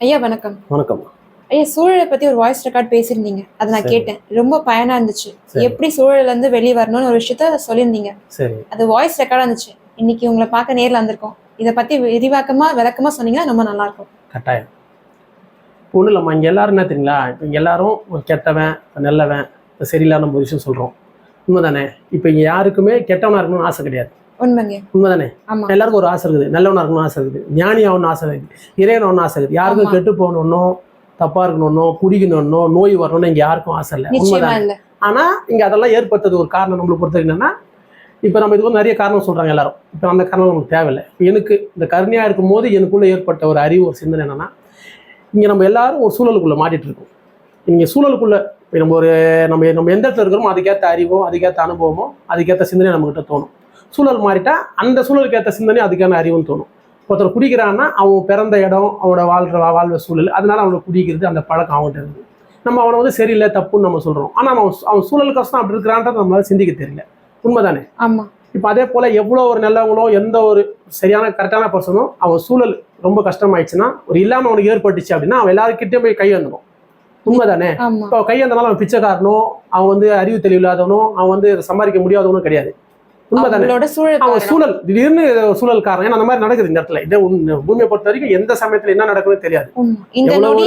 ஐயா வணக்கம். வணக்கம். ஐயா சூழலை பத்தி ஒரு வாய்ஸ் ரெக்கார்ட் பேசியிருந்தீங்க, அதை நான் சரி. கேட்டேன். ரொம்ப பயனா இருந்துச்சு. சரி. எப்படி சூழல்ல இருந்து வெளியே வரணும்னு ஒரு விஷயத்த சொல்லியிருந்தீங்க. சரி. அது வாய்ஸ் ரெக்கார்டா இருந்துச்சு. இன்னைக்கு உங்களை பார்க்க நேர்ல வந்திருக்கோம். இதை பத்தி விளக்கமா சொன்னீங்கன்னா ரொம்ப நல்லா இருக்கும். கட்டாயம். ஒன்றும் இல்லைம்மா, இங்கே எல்லாரும் என்ன தெரியுங்களா, இப்போ இங்கே எல்லாரும் ஒரு கெட்டவன் நல்லவன் சரியில்லாத ஒரு விஷயம் சொல்கிறோம். உண்மை தானே? இப்போ இங்கே யாருக்குமே கெட்டவனாக இருக்கணும்னு ஆசை கிடையாது. உண்மைங்க. உண்மை தானே? ஆமா. எல்லாருக்கும் ஒரு ஆசை இருக்குது. நல்லவனாக இருக்கணும்னு ஆசை இருக்குது, ஞானி ஆகணும்னு ஆசை இருக்குது, இறைவன் ஒன்றும் ஆசை இருக்குது. யாருக்கும் கெட்டு போகணுன்னோ தப்பாக இருக்கணுன்னோ குடிக்கணுன்னோ நோய் வரணும்னு இங்கே யாருக்கும் ஆசை இல்லை. உண்மை நிச்சயமா தானே? இல்ல. ஆனால் இங்கே அதெல்லாம் ஏற்படுத்தது ஒரு காரணம் நம்மளை பொறுத்த என்னென்னா, இப்போ நம்ம இதுக்கு நிறைய காரணம் சொல்கிறாங்க எல்லாரும். இப்போ அந்த காரணம் நமக்கு தேவையில்லை. இப்போ எனக்கு இந்த கருணையாக இருக்கும் போது எனக்குள்ளே ஏற்பட்ட ஒரு அறிவு, ஒரு சிந்தனை என்னென்னா, இங்கே நம்ம எல்லாரும் ஒரு சூழலுக்குள்ளே மாட்டிகிட்டு இருக்கோம். இங்கே சூழலுக்குள்ளே இப்போ நம்ம ஒரு நம்ம எந்த இடத்துல இருக்கிறோமோ அதுக்கேற்ற அறிவோ அதுக்கேற்ற அனுபவமோ அதுக்கேற்ற சிந்தனை நம்மகிட்ட தோணும். சூழல் மாறிட்டா அந்த சூழலுக்கு ஏற்ற சிந்தனை அதுக்கான அறிவும் தோணும். ஒருத்தர் குடிக்கிறான்னா அவன் பிறந்த இடம், அவனோட வாழ்கிற சூழல், அதனால அவனுக்கு குடிக்கிறது அந்த பழக்கம் அவன்கிட்ட இருக்குது. நம்ம அவனை வந்து சரியில்லை தப்புன்னு நம்ம சொல்கிறோம். ஆனால் அவன் சூழலுக்கோசம் அப்படி இருக்கிறான்றது நம்மளால சிந்திக்க தெரியல. உண்மைதானே? ஆமா. இப்போ அதே போல் எவ்வளோ ஒரு நல்லவங்களோ எந்த ஒரு சரியான கரெக்டான பர்சனும் அவன் சூழல் ரொம்ப கஷ்டமாயிடுச்சுன்னா, ஒரு இல்லாமல் அவனுக்கு ஏற்பட்டுச்சு அப்படின்னா அவன் எல்லாருக்கிட்டே போய் கை வந்துடும். உண்மைதானே? இப்போ கை வந்தனால அவன் பிச்சைக்காரனோ, அவன் வந்து அறிவு தெளிவில்லாதவனோ, அவன் வந்து சம்பாதிக்க முடியாதவனும் கிடையாது. உண்மைதானே? அவன் சூழல் திடீர்னு சூழல் காரணம். ஏன்னா அந்த மாதிரி நடக்குது இந்த இடத்துல. இதே பூமியை பொறுத்த வரைக்கும் எந்த சமயத்துல என்ன நடக்குதுன்னு தெரியாது. எவ்வளவு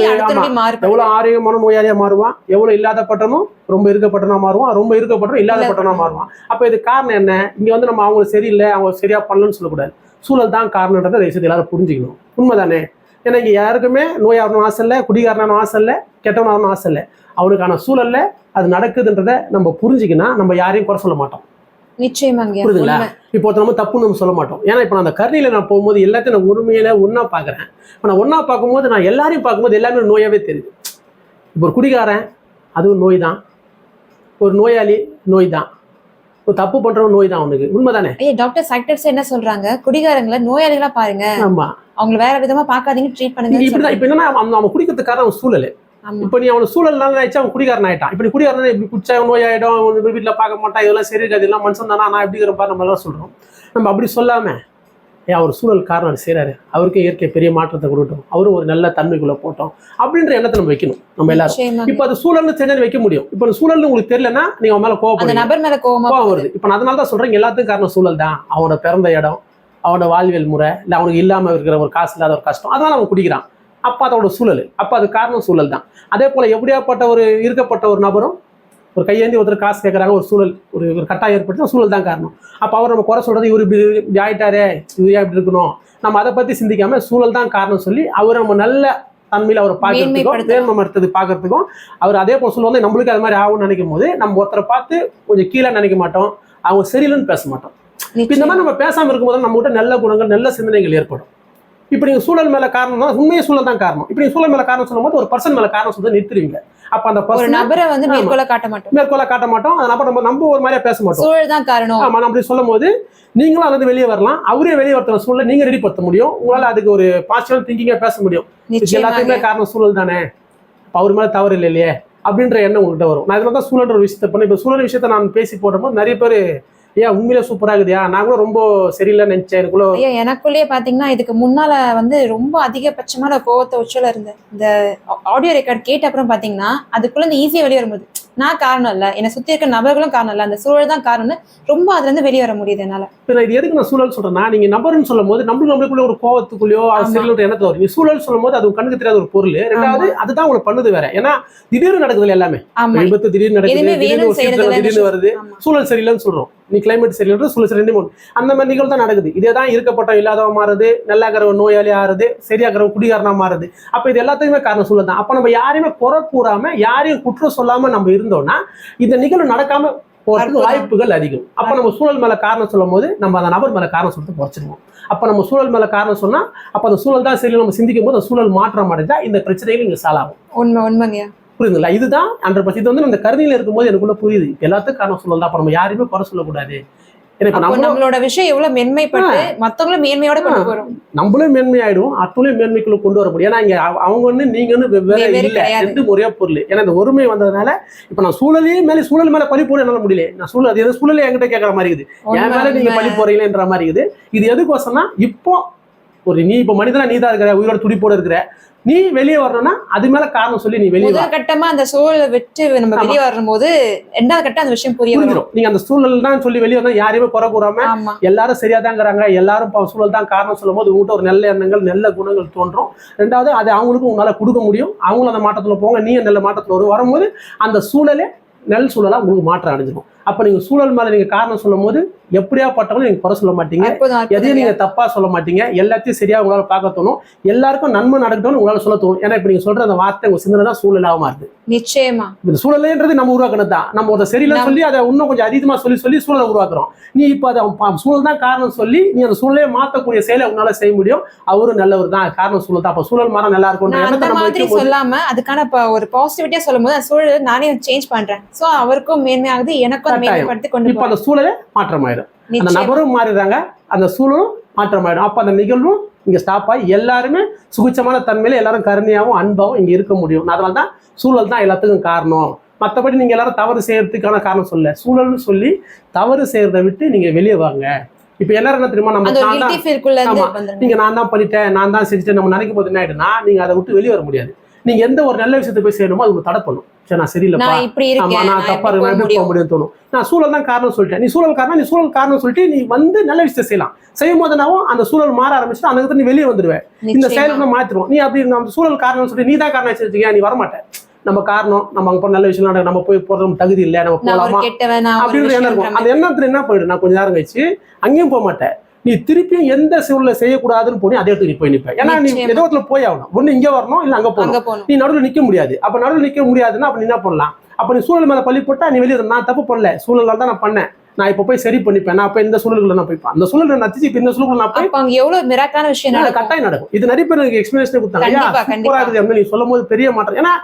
ஆரோக்கியமான நோயாளியா மாறுவான், எவ்வளவு இல்லாதப்பட்டனும் ரொம்ப இருக்கப்பட்டனா மாறுவான், ரொம்ப இருக்கப்பட்டனும் இல்லாதப்பட்டனா மாறுவான். அப்ப இது காரணம் என்ன? இங்க வந்து நம்ம அவங்களுக்கு சரியில்லை, அவங்க சரியா பண்ணலன்னு சொல்லக்கூடாது. சூழல் தான் காரணன்றதை தயவுசெய்து எல்லாரும் புரிஞ்சுக்கணும். உண்மைதானே? ஏன்னா இங்க யாருக்குமே நோயாகணும் ஆசை இல்லை, குடிகாரனான ஆசை இல்லை, கெட்டவனாகணும் ஆசை இல்லை. அவனுக்கான சூழல்ல அது நடக்குதுன்றதை நம்ம புரிஞ்சுக்கினா நம்ம யாரையும் குறை சொல்ல மாட்டோம். நிச்சயமாங்க. புரியுதுங்களா? இப்போ நம்ம தப்புன்னு நம்ம சொல்ல மாட்டோம். ஏன்னா இப்போ நான் அந்த கருணையில நான் போகும்போது எல்லாத்தையும் நான் உண்மையில ஒன்னா பாக்குறேன். இப்போ நான் ஒன்னா பார்க்கும்போது நான் எல்லாரையும் பார்க்கும்போது எல்லாமே நோயாவே தெரியுது. இப்போ ஒரு குடிகாரன் அதுவும் நோய் தான், ஒரு நோயாளி நோய் தான், ஒரு தப்பு பண்றவன் நோய் தான் அவனுக்கு. உண்மைதானே? டாக்டர் சைக்கட்ரிஸ்ட் என்ன சொல்றாங்க, குடிகாரங்களை நோயாளிகளா பாருங்க, ஆமா அவங்க வேற விதமா பார்க்காதீங்க, ட்ரீட் பண்ணுங்க. இப்படிதான். இப்போ என்னன்னா அவன் குடிக்கிறதுக்கு காரணம் சூழல். இப்ப நீ அவன சூழல் ஆயிடுச்சு, அவன் குடிகாரன் ஆயிட்டான். இப்ப நீ குடிகாரன் இப்படி குடிச்சா நோய் ஆயிடும், வீட்டுல பார்க்க மாட்டான், இதெல்லாம் சரி இருக்காது, இதெல்லாம் மனுஷன் தானா நான் எப்படி இருப்பா நம்ம எல்லாம் சொல்றோம். நம்ம அப்படி சொல்லாம அவர் சூழல் காரணம் செய்யறாரு, அவருக்கு இயற்கை பெரிய மாற்றத்தை கொடுத்தோம், அவரும் ஒரு நல்ல தன்மைக்குள்ள போட்டோம் அப்படின்ற எண்ணத்தை நம்ம வைக்கணும். நம்ம எல்லாரும் இப்ப அது சூழல்னு தெரிஞ்சு வைக்க முடியும். இப்ப சூழல்னு உங்களுக்கு தெரியலன்னா நீங்க அவன் மேல கோவம் வருது. இப்ப அதனாலதான் சொல்றேன், எல்லாத்துக்கும் காரணம் சூழல் தான். அவனோட பிறந்த இடம், அவனோட வாழ்வியல் முறை, இல்ல அவனுக்கு இல்லாம இருக்கிற ஒரு காசு இல்லாத ஒரு கஷ்டம், அதனால அவன் குடிக்கிறான். அப்ப அதோட சூழல், அப்ப அது காரணம் சூழல் தான். அதே போல எப்படியாப்பட்ட ஒரு இருக்கப்பட்ட ஒரு நபரும் ஒரு கையேந்தி ஒருத்தர் காசு கேட்கறாங்க, ஒரு சூழல் ஒரு கட்டாயம் ஏற்பட்டு சூழல் தான் காரணம். அப்ப அவர் நம்ம குறை சொல்றது இவரு இப்படி ஆயிட்டாரே, இவரு இப்படி இருக்கணும், நம்ம அதை பத்தி சிந்திக்காம சூழல் தான் காரணம் சொல்லி அவர் நம்ம நல்ல தன்மையில அவரை பார்க்கறதுக்கும் மேன்மடுத்தது பார்க்கறதுக்கும் அவர் அதே போல சொல்லுவாங்க. நம்மளுக்கு அது மாதிரி ஆகும்னு நினைக்கும் போது நம்ம ஒருத்தரை பார்த்து கொஞ்சம் கீழே நினைக்க மாட்டோம், அவங்க சரியில்லைன்னு பேச மாட்டோம். இந்த மாதிரி நம்ம பேசாம இருக்கும்போது நம்ம கிட்ட நல்ல குணங்கள் நல்ல சிந்தனைகள் ஏற்படும். இப்ப நீங்க சூழல் மேல காரணம் தான், உண்மையை சூழல் தான் காரணம். இப்ப நீங்க சூழல் மேல காரணம் சொல்லும் போது ஒரு பர்சன் மேல காரணம் சொல்ல நிறுத்துறீங்க. அப்ப அந்த பர்சன் நபரை வந்து மேற்கோள காட்ட மாட்டோம். அந்த நபர் நம்ம ஒரு மாதிரியா பேச மாட்டோம். சூழல் தான் காரணம். ஆமா, அப்படி சொல்லும் போது நீங்களும் அது வெளியே வரலாம், அவரே வெளியே வரத்த சூழலை நீங்க ரெடி படுத்த முடியும். உங்களால அதுக்கு ஒரு பாசிட்டிவ் திங்கிங்கா பேச முடியும். எல்லாத்துக்குமே காரணம் சூழல் தானே, அவர் மேல தவறு இல்லையே அப்படின்ற எண்ணம் உங்கள்கிட்ட வரும். நான் இதுல தான் சூழல்ன்ற ஒரு விஷயத்த பண்ண. இப்ப சூழல் விஷயத்த நான் பேசி போடும்போது நிறைய பேர் ஏன் உண்மையிலே சூப்பரா இருக்குதியா, நான் கூட ரொம்ப சரியில்லைன்னு நினைச்சேன். எனக்குள்ளேயே பாத்தீங்கன்னா இதுக்கு முன்னால வந்து ரொம்ப அதிகபட்சமான கோவத்தை உச்சல இருந்தேன். இந்த ஆடியோ ரெக்கார்ட் கேட்ட அப்புறம் பாத்தீங்கன்னா அதுக்குள்ள இந்த ஈஸியா வெளியே வரும்போது நான் காரணம் இல்ல, என்னை சுத்தி இருக்க நபர்களும் காரணம் இல்ல, அந்த சூழல் தான் காரணம்னு ரொம்ப அதுல இருந்து வெளியே வர முடியுது என்னால. இது எதுக்கு நான் சூழல் சொல்றேன்னா, நீங்க நபர்னு சொல்லும் போது நம்மளுக்குள்ள ஒரு கோவத்துக்குள்ளயோ சரியில்லை எண்ணத்துல வரும். நீங்க சூழல் சொல்லும் போது அது கண்ணுக்கு தெரியாத ஒரு பொருள். ரெண்டாவது அதுதான் உங்களுக்கு பண்ணுது வேற. ஏன்னா திடீர்னு நடக்குது எல்லாமே, விபத்து திடீர்னு நடக்குது, திடீர்னு வருது, சூழல் சரியில்லைன்னு சொல்றோம். நீ கிளைமேட் சரியில்லை சூழல் சரி, அந்த மாதிரி நிகழ்வு தான் நடக்குது. இதேதான் இருக்கப்பட்ட இல்லாதவன் மாறுது, நல்லாக்கிறவன் நோயாளி ஆறுது, சரியாகிறவன் குடிகாரனா மாறுது. அப்ப இது எல்லாத்துக்குமே காரணம் சூழல் தான். அப்ப நம்ம யாரையுமே குறை கூறாம யாரையும் குற்றம் சொல்லாம நம்ம இருந்தோம்னா இந்த நிகழ்வு நடக்காம போறதுக்கு வாய்ப்புகள் அதிகம். அப்ப நம்ம சூழல் மேல காரணம் சொல்லும் போது நம்ம அந்த நபர் மேல காரணம் சொல்லிட்டு குறைச்சிருவோம். அப்ப நம்ம சூழல் மேல காரணம் சொன்னா அப்ப அந்த சூழல் தான் சரி நம்ம சிந்திக்கும் போது அந்த சூழல் மாற்றம் அடைஞ்சா இந்த பிரச்சனைகள் இங்க சால்வ் ஆகும். உண்மைங்க. புரியுதுங்களா? இதுதான் 100%. இது வந்து அந்த கருணையில இருக்கும்போது எனக்குள்ள புரியுது, எல்லாத்துக்கும் காரணம் சூழல் தான். அப்ப நம்ம யாரையுமே குறை சொல்லக்கூடாது. நம்மளோட விஷயம் எவ்வளவு மென்மைப்பட்டு மத்தவங்களும் மேன்மையோட கொண்டு வரும், நம்மளும் மேன்மையாயிடும், அத்தனையும் மேன்மைக்குள்ள கொண்டு வர முடியும். ஏன்னா இங்க அவங்க ஒண்ணு நீங்க ஒண்ணு வெவ்வேறு இல்லை, ரெண்டு ஒரே பொருள். ஏன்னா இந்த ஒருமை வந்ததுனால இப்ப நான் சூழல் மேல பழி போட என்னால முடியல. நான் சூழல் சூழலே என்கிட்ட கேட்கற மாதிரி இருக்குது, என் மேல நீங்க பழி போறீங்களேன்ற மாதிரி இருக்குது. இது எதுக்கோசம்னா இப்போ ஒரு நீ இப்ப மனிதனா நீ தான் இருக்கிற, உயிரோட துடிப்போட இருக்கிற, நீ வெளியே வரணும்னா அது மேல காரணம் சொல்லி நீ வெளியே முதல் கட்டமா அந்த சூழலை விட்டு நம்ம வெளியே வரும்போது ரெண்டாவது கட்டம் அந்த விஷயம் புரியும். நீங்க அந்த சூழல் தான் சொல்லி வெளியே வந்தா யாரையுமே குறை கூறாம எல்லாரும் சரியாதாங்கிறாங்க, எல்லாரும் சூழல் தான் காரணம் சொல்லும் போது உங்கள்கிட்ட ஒரு நல்ல எண்ணங்கள் நல்ல குணங்கள் தோன்றும். ரெண்டாவது அது அவங்களுக்கும் உங்களால கொடுக்க முடியும், அவங்களும் அந்த மாற்றத்துல போங்க, நீ நல்ல மாற்றத்துல வரும்போது அந்த சூழலே நல்ல சூழலா உங்களுக்கு மாற்றம் அடைஞ்சிடும். அப்ப நீங்க சூழல் மேல நீங்க காரணம் சொல்லும் போது எப்படியா பட்டவங்களும் நீங்க குறை சொல்ல மாட்டீங்க, எதையும் நீங்க தப்பா சொல்ல மாட்டீங்க, எல்லாத்தையும் சரியா உங்களால பார்க்க தோணும், எல்லாருக்கும் நன்மை நடக்கணும்னு உங்களால சொல்ல தோணும். ஏன்னா இப்ப நீங்க சொல்ற அந்த வார்த்தை உங்க சிந்தனை தான் சூழலாக மாறுது. நிச்சயமா இந்த சூழல்ன்றது நம்ம உருவாக்குனது தான். நம்ம ஒரு சரியில்லை சொல்லி அதை இன்னும் கொஞ்சம் அதிகமா சொல்லி சூழலை உருவாக்குறோம். நீ இப்ப அதை சூழல் தான் காரணம் சொல்லி நீ அந்த சூழலே மாற்றக்கூடிய செயலை உன்னால செய்ய முடியும். அவரும் நல்லவர் தான், காரணம் சூழல் தான், அப்ப சூழல் மாற நல்லா இருக்கும் சொல்லாம அதுக்கான ஒரு பாசிட்டிவிட்டியா சொல்லும் போது அந்த சூழல் நானே சேஞ்ச் பண்றேன், சோ அவருக்கும் மேன்மையாகுது, எனக்கும் மேம்படுத்தி கொண்டு இப்ப அந்த சூழலே மாற்றமாயிடும், அந்த நபரும் மாறிடுறாங்க, அந்த சூழலும் மாற்றமாயிடும். அப்ப அந்த நிகழ்வும் இங்க ஸ்டாப் ஆகி எல்லாருமே சுபிச்சமான தன்மையில எல்லாரும் கருணையாவும் அன்பாவும் இங்க இருக்க முடியும். அதனாலதான் சூழல் தான் எல்லாத்துக்கும் காரணம். மற்றபடி நீங்க எல்லாரும் தவறு செய்யறதுக்கான காரணம் சொல்ல, சூழல்னு சொல்லி தவறு செய்யறதை விட்டு நீங்க வெளியே வாங்க. இப்ப எல்லாரும் என்ன தெரியுமா, நம்ம நீங்க நான் தான் பண்ணிட்டேன், நான் தான் செஞ்சுட்டேன் நம்ம நினைக்கும் போது என்ன ஆயிடுனா நீங்க அதை விட்டு வெளியே வர முடியாது. நீங்க எந்த ஒரு நல்ல விஷயத்தை போய் செய்யணுமோ அது தடை பண்ணும். சரி நான் சரியில்லைப்பா, நான் தப்பா இருக்கேன், எப்படி போக முடியும் தோணும். நான் சூழல் தான் காரணம் சொல்லிட்டேன், நீ சூழல் காரணம் சொல்லிட்டு நீ வந்து நல்ல விஷயத்தை செய்யலாம். செய்யும் போதுனாவும் அந்த சூழல் மாற ஆரம்பிச்சுட்டு அந்த நீ வெளியே வந்துடுவேன், இந்த செயலுக்கு மாத்திரும். நீ அப்படி அந்த சூழல் காரணம் சொல்லிட்டு நீ தான் காரணம் வச்சிருக்கீங்க, நீ வரமாட்டேன், நம்ம காரணம் நம்ம அங்க போற நல்ல விஷயம் நம்ம போய் போறது தகுதி இல்லை, நம்ம போகலாமா அப்படின்னு எண்ணம் இருக்கும். அந்த எண்ணத்துல என்ன போயிடும், நான் கொஞ்ச நேரம் கழிச்சு அங்கேயும் போக மாட்டேன், நீ திருப்பியும் எந்த சூழலை செய்யக்கூடாதுன்னு போய் அதே இடத்துக்கு நீ போய் நிற்ப. ஏன்னா நீ ஏதோ போய் ஆகணும், ஒண்ணு இங்க வரணும் இல்ல அங்க போகணும், நீ நடுவில் நிக்க முடியாது. அப்ப நடுவில் நிக்க முடியாதுன்னா அப்ப நீ என்ன பண்ணலாம், அப்ப நீ சூழல் மேல பள்ளி போட்டா நீ வெளியே நான் தப்பு பண்ணல, சூழலால தான் நான் பண்ணேன், நான் இப்ப போய் சரி பண்ணிப்பேன், நான் அப்ப இந்த சூழல்களை நான் போய்ப்பேன், அந்த சூழல் நச்சு இப்ப இந்த சூழல் நான் போய் எவ்வளவு மிராக்கான விஷயம் கட்டாயம் நடக்கும். இது நிறைய பேர் எனக்கு எக்ஸ்பிளேஷன் கொடுத்தாங்க, நீ சொல்லும் போது பெரிய மாற்றம். ஏன்னா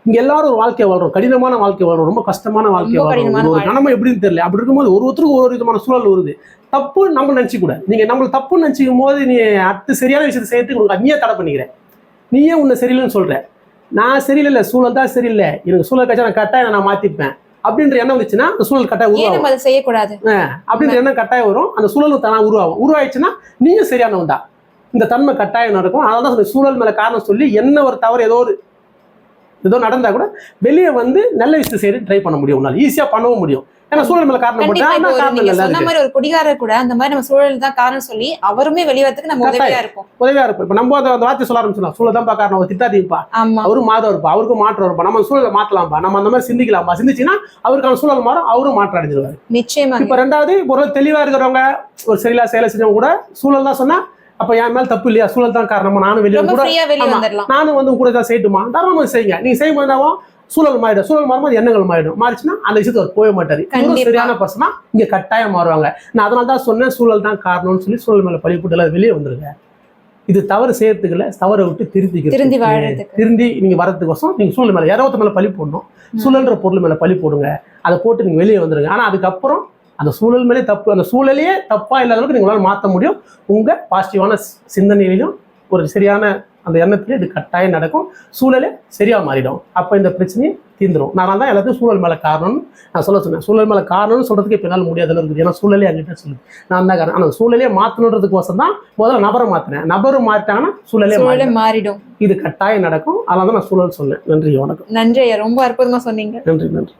இங்க எல்லாரும் ஒரு வாழ்க்கையை வாழ்றோம், கடினமான வாழ்க்கை வாழ்றோம், ரொம்ப கஷ்டமான வாழ்க்கை வாழ்றோம், ஒரு கனமை எப்படின்னு தெரியல. அப்படி இருக்கும்போது ஒருத்தருக்கு ஒரு விதமான சூழல் வருது, தப்பு நம்ம நினைச்சு கூட நீங்க நம்மள தப்புன்னு நினைச்சிக்கும் போது நீ அடுத்து சரியான விஷயத்தை செய்யறதுக்கு உங்களுக்கு நீயே தடை பண்ணிக்கிற, நீயே உன்னை சரியில்லைன்னு சொல்ற, நான் சரியில்லை சூழல் தான் சரியில்லை, எனக்கு சூழல் கட்சா நான் கட்டாயம் நான் மாத்திப்பேன் அப்படின்ற எண்ணம் வந்துச்சுன்னா அந்த சூழல் கட்டாயம் உருவாகும், செய்யக்கூடாது அப்படின்ற எண்ணம் கட்டாயம் வரும், அந்த சூழல் தானா உருவாயிடுச்சுன்னா நீங்க சரியானவன் தான், இந்த தன்மை கட்டாயம் நடக்கும். அதனாலதான் சூழல் மேல காரணம் சொல்லி என்ன ஒரு தவறு ஏதோ நடந்தா கூட வெளியே வந்து நல்ல விஷயத்தை செய்ய ட்ரை பண்ண முடியும், உன்னால ஈஸியா பண்ணவும் முடியும். ஏன்னா சூழல் மேல காரணம் ஒரு குடிகாரர் கூட அந்த மாதிரி நம்ம சூழல் தான் காரணம் சொல்லி அவருமே வெளியேறதுக்கு நம்ம உதவியா இருக்கும். இப்ப நம்ம அந்த வார்த்தை சொல்ல ஆரம்பிச்சோம், சூழல் தான் காரணம், ஒரு திட்டாதீங்கப்பா, அவரும் மாதம் இருப்பா, அவருக்கும் மாற்றம் இருப்பா, நம்ம சூழலை மாத்தலாம்ப்பா, நம்ம அந்த மாதிரி சிந்திக்கலாம்ப்பா, சிந்திச்சுன்னா அவருக்கான சூழல் மாறும், அவரும் மாற்றம் அடைஞ்சிருவாரு. நிச்சயமா. இப்ப ரெண்டாவது ஒரு தெளிவா இருக்கிறவங்க ஒரு சரியில்லா செயலை செஞ்சவங்க கூட சூழல் தான் சொன்னா அப்ப என் மேல தப்பு இல்லையா, சூழல் தான் காரணமா, நானும் வெளியே கூட நானும் வந்து கூட தான் செய்யட்டுமா, தாராளமா செய்யுங்க. நீங்க செய்யும் போது சூழல் மாறிடும், சூழல் மாறும்போது எண்ணங்கள் மாறிடும், மாறிச்சுன்னா அந்த விஷயத்தை அவர் போக மாட்டாரு. சரியான பர்சனா இங்க கட்டாயம் மாறுவாங்க. நான் அதனால தான் சொன்னேன் சூழல் தான் காரணம்னு சொல்லி சூழல் மேல பழி போட்டு வெளியே வந்துருங்க. இது தவறு செய்யறதுக்குள்ள தவறை விட்டு திருந்தி நீங்க வரதுக்கோசம் நீங்க சூழல் மேல யாராவது மேல பழி போடணும், சூழல்ன்ற பொருள் மேல பழி போடுங்க, அதை போட்டு நீங்க வெளியே வந்துருங்க. ஆனா அதுக்கப்புறம் அந்த சூழல் மேலே தப்பு, அந்த சூழலையே தப்பா இல்லாத அளவுக்கு நீங்களால மாற்ற முடியும். உங்க பாசிட்டிவான சிந்தனையிலும் ஒரு சரியான அந்த எண்ணத்துல இது கட்டாயம் நடக்கும், சூழலே சரியா மாறிடும். அப்ப இந்த பிரச்சனையை தீர்ந்துடும். நான் தான் எல்லாத்தையும் சூழல் மேல காரணம்னு நான் சொன்னேன். சூழல் மேல காரணம்னு சொல்றதுக்கு இப்ப என்னால் முடியாத இருக்குது, ஏன்னா சூழலே அங்கிட்ட சொல்லுது, நான் தான் காரணம். ஆனா சூழலே மாற்றணுன்றதுக்கோசம் தான் முதல்ல நபரை மாத்தினேன், நபரும் மாறிட்டாங்கன்னா சூழலே மாறிடும். இது கட்டாயம் நடக்கும். அதனால தான் நான் சூழல் சொன்னேன். நன்றி, வணக்கம். நன்றி, ரொம்ப அற்புதமா சொன்னீங்க. நன்றி.